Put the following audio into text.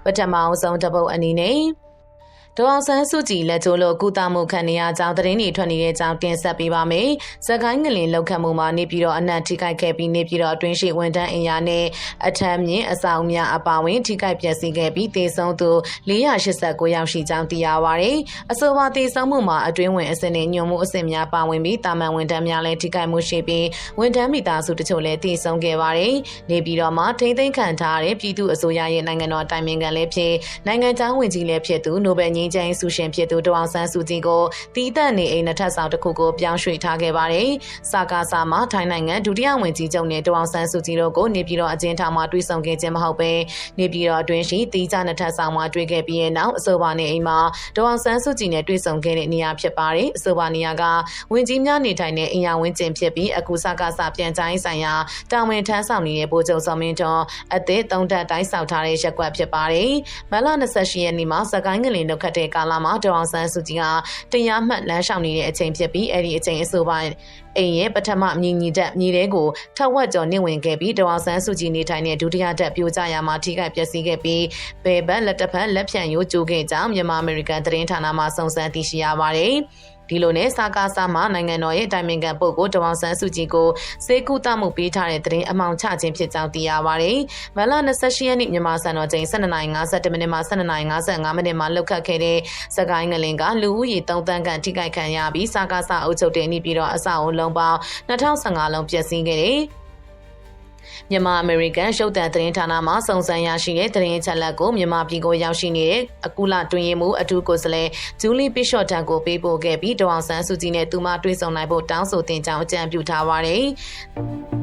ပထမအောင်ဆုံးတပုတ်အနေနဲ့ဒေါအောင်ဆန်းစုကြည်လက်ချိုးလို့ကုသမှုခံနေရကြောင်းသတင်းတွေထွက်နေတဲ့အကြောင်းတင်ဆက်ပေးပါမယ်။စကိုင်းငလင်လောက်ခတ်မှုမှာနေပြည်တော်အနှံ့ထိခိုက်ခဲ့ပြီးနေပြည်တော်အတွင်းရှိဝန်ထမ်းအင်အားနဲ့အထမ်းမြင့်အဆောင်များအပါအဝင်ထိခိုက်ပျက်စီးခဲ့ပြီးသေဆုံးသူ489ယောက်ရှိကြောင်းသိရပါတယ်။အဆိုပါသေဆုံးမှုမှာအတွင်းဝင်အဆင့်နဲ့ညွှန်မှုအဆင့်များပါဝင်ပြီးတာမန်ဝန်ထမ်းများလည်းထိခိုက်မှုရှိပြီးဝန်ထမ်းမိသားစုတချို့လည်းသေဆုံးခဲ့ပါတယ်။နေပြည်တော်မှာထိန်းသိမ်းခံထားတဲ့ပြည်သူ့အစိုးရရဲ့နိုင်ငံတော်တိုင်ပင်ခံလည်းဖြစ်နိုင်ငံခြားဝန်ကြီးလည်းဖြစ်သူနိုဘယ်ငြိမ်းချမ်းရေးဆုရှင်ဖြစ်သူဒေါအောင်ဆန်းစုကြည်ကိုတီးသန့်နေအိမ်နှစ်ထပ်ဆောင်တစ်ခုကိုပြောင်းရွှေ့ထားခဲ့ပါတယ်။စကားစာမှာထိုင်းနိုင်ငံဒုတိယဝန်ကြီးချုပ်နဲ့ဒေါအောင်ဆန်းစုကြည်တို့ကိုနေပြည်တော်အကျဉ်းထောင်မှာတွေ့ဆုံခဲ့ခြင်းမဟုတ်ပဲနေပြည်တော်အတွင်းရှိတီးခြားနှစ်ထပ်ဆောင်မှာတွေ့ခဲ့ပြီးနောက်အဆိုပါနေအိမ်မှာဒေါအောင်ဆန်းစုကြည်နဲ့တွေ့ဆုံခဲ့တဲ့နေရာဖြစ်ပါတယ်။အဆိုပါနေရာကဝန်ကြီးများနေထိုင်တဲ့အင်အားဝန်းကျင်ဖြစ်ပြီးအခုစကားစာပြန်ကြားရေးဆိုင်ရာတာဝန်ထမ်းဆောင်နေတဲ့ဗိုလ်ချုပ်စောမင်းထွန်းအသစ်3ထပ်တိုင်းဆောက်ထားတဲ့ရက်ကွက်ဖြစ်ပါတယ်။မလ28ရက်နေ့မှာစကိုင်းငလင်လောက်ခတ်တဲ့ကာလမှာဒေါအောင်ဆန်းစုကြည်ကတရားမှတ်လမ်းလျှောက်နေတဲ့အချိန်ဖြစ်ပြီးအဲ့ဒီအချိန်အဆိုပါအိမ်ရဲ့ပထမမြည်ညီတက်မြေတဲကိုထက်ဝက်ကျော်နှင့်ဝင်ခဲ့ပြီးဒေါအောင်ဆန်းစုကြည်နေထိုင်တဲ့ဒုတိယတက်ပြိုကျရာမှာထိခိုက်ပျက်စီးခဲ့ပြီးဘယ်ဘက်လက်တစ်ဖက်လက်ဖြန့်ရိုးကျိုးခဲ့ကြောင်းမြန်မာအမေရိကန်သတင်းဌာနမှစုံစမ်းသိရှိရပါတယ်။ဒီလိုနဲ့စကားစားမှာနိုင်ငံတော်ရဲ့တိုင်ပင်ခံပုဂ္ဂိုလ်ဒေါအောင်ဆန်းစုကြည်ကိုစေကူတမှုပေးထားတဲ့သတင်းအမှောင်ချခြင်းဖြစ်ကြောင်းသိရပါတယ်။မလ28ရက်နေ့မြန်မာစံတော်ချိန်12:52မိနစ်မှ12:55မိနစ်မှာလှုပ်ခတ်ခဲ့တဲ့စကိုင်းငလင်ကလူဦးရေ3တန်းခန့်ထိခိုက်ခံရပြီးစကားစားအုပ်ချုပ်တဲ့နေပြည်တော်အဆောက်အုံလုံးပေါင်း2015လုံးပျက်စီးခဲ့တဲ့မြန်မာအမေရိကန်ရုပ်သံသတင်းဌာနမှစုံစမ်းရရှိတဲ့သတင်းအချက်အလက်ကိုမြန်မာပြည်ကိုရောက်ရှိနေတဲ့အခုလတွင်ရင်မှုအထူးကိုယ်စားလှယ်ဂျူလီပီရှော့တန်ကိုပေးပို့ခဲ့ပြီးဒေါအောင်ဆန်းစုကြည်နဲ့သူမတွေ့ဆုံနိုင်ဖို့တောင်းဆိုတင်ကြောင်းအကြံပြုထားပါတယ်။